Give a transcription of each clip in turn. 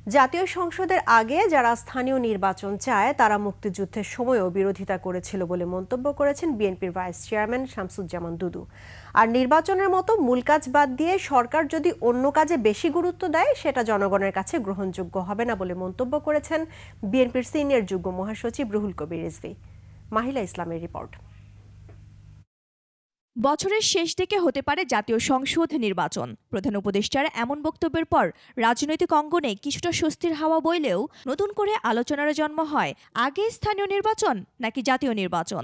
জাতীয় সংসদের আগে যারা স্থানীয় নির্বাচন চায় তারা মুক্তিযুদ্ধের সময়ও বিরোধিতা করেছিল বলে মন্তব্য করেছেন বিএনপির ভাইস চেয়ারম্যান শামসুজ্জামান দুদু। আর নির্বাচনের মতো মূল কাজ বাদ দিয়ে সরকার যদি অন্য কাজে বেশি গুরুত্ব দেয় সেটা জনগণের কাছে গ্রহণযোগ্য হবে না বলে মন্তব্য করেছেন বিএনপির সিনিয়র যুগ্ম মহাসচিব রুহুল কবির রিজভী। মাহিলা ইসলামের রিপোর্ট। বছরের শেষ দিকে হতে পারে জাতীয় সংসদ নির্বাচন। প্রধান উপদেষ্টার এমন বক্তব্যের পর রাজনৈতিক অঙ্গনে কিছুটা স্বস্তির হাওয়া বইলেও নতুন করে আলোচনার জন্ম হয় আগে স্থানীয় নির্বাচন নাকি জাতীয় নির্বাচন।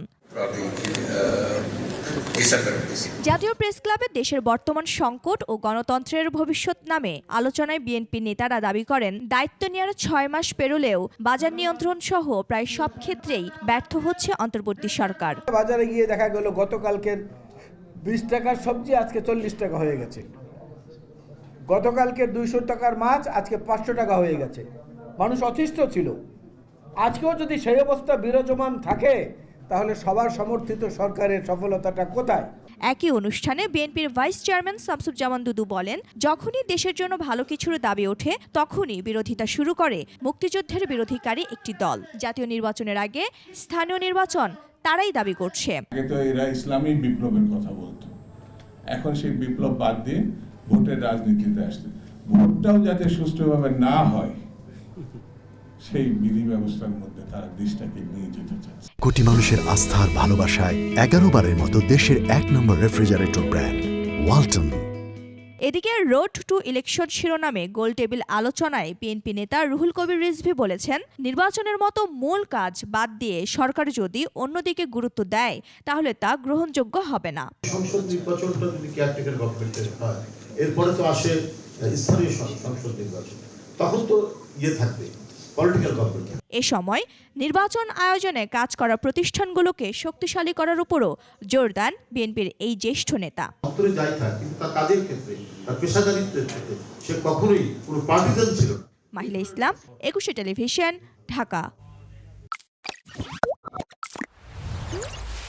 জাতীয় প্রেস ক্লাবে দেশের বর্তমান সংকট ও গণতন্ত্রের ভবিষ্যৎ নামে আলোচনায় বিএনপি নেতারা দাবি করেন, দায়িত্ব নেওয়ার 6 মাস পেরোলেও বাজার নিয়ন্ত্রণ সহ প্রায় সব ক্ষেত্রেই ব্যর্থ হচ্ছে অন্তর্বর্তী সরকার। বাজারে গিয়ে দেখা গেল গতকালকের 20 টাকার সবজি আজকে 40 টাকা হয়ে গেছে, গতকালকের 200 টাকার মাছ আজকে 500 টাকা হয়ে গেছে। মানুষ অতিষ্ঠ ছিল। আজকেও যদি সেই অবস্থা বিরাজমান থাকে তাহলে সবার সমর্থিত সরকারের সফলতাটা কোথায়? একই অনুষ্ঠানে বিএনপির ভাইস চেয়ারম্যান শামসুজ্জামান দুদু বলেন, যখনই দেশের জন্য ভালো কিছুর দাবি ওঠে তখনই বিরোধিতা শুরু করে মুক্তিযুদ্ধের বিরোধীকারী একটি দল। জাতীয় নির্বাচনের আগে স্থানীয় নির্বাচন তারাই দাবি করছে। আগে তো এরা ইসলামী বিপ্লবের কথা বলতো, এখন সেই বিপ্লব বাদ দিয়ে ভোটের রাজনীতিতে আসছে। ভোটটাও যাতে সুষ্ঠুভাবে না হয় সেই বিধি ব্যবস্থার মধ্যে তারা দেশটাকে নিয়ে যেতে চাচ্ছে। কোটি মানুষের আস্থার ভালোবাসায় 11 বারের মতো দেশের 1 নম্বর রেফ্রিজারেটর ব্র্যান্ড ওয়ালটন। এদিকে রোড টু ইলেকশন শিরোনামে গোলটেবিল আলোচনায় বিএনপি নেতা রুহুল কবির রিজভী বলেছেন, নির্বাচনের মতো মূল কাজ বাদ দিয়ে সরকার যদি অন্যদিকে গুরুত্ব দেয় তাহলে তা গ্রহণযোগ্য হবে না। সংসদ নির্বাচনটা যদি কেয়ারটেকার গভর্নমেন্টের হয়, এরপরে তো আসে স্থানীয় সংসদ নির্বাচন, তখন তো থাকবে পলিটিক্যাল গভর্নমেন্ট। এ সময় নির্বাচন আয়োজনে কাজ করা প্রতিষ্ঠানগুলোকে শক্তিশালী করার উপরও জোর দেন বিএনপির এই জ্যেষ্ঠ নেতা। অন্তরে যাই থাকে কিন্তু তার কাজের ক্ষেত্রে, তার পেশাদারিত্বের ক্ষেত্রে সে কখনোই কোনো পার্টিজান ছিল না। মাহিলা ইসলাম, 21 টেলিভিশন, ঢাকা।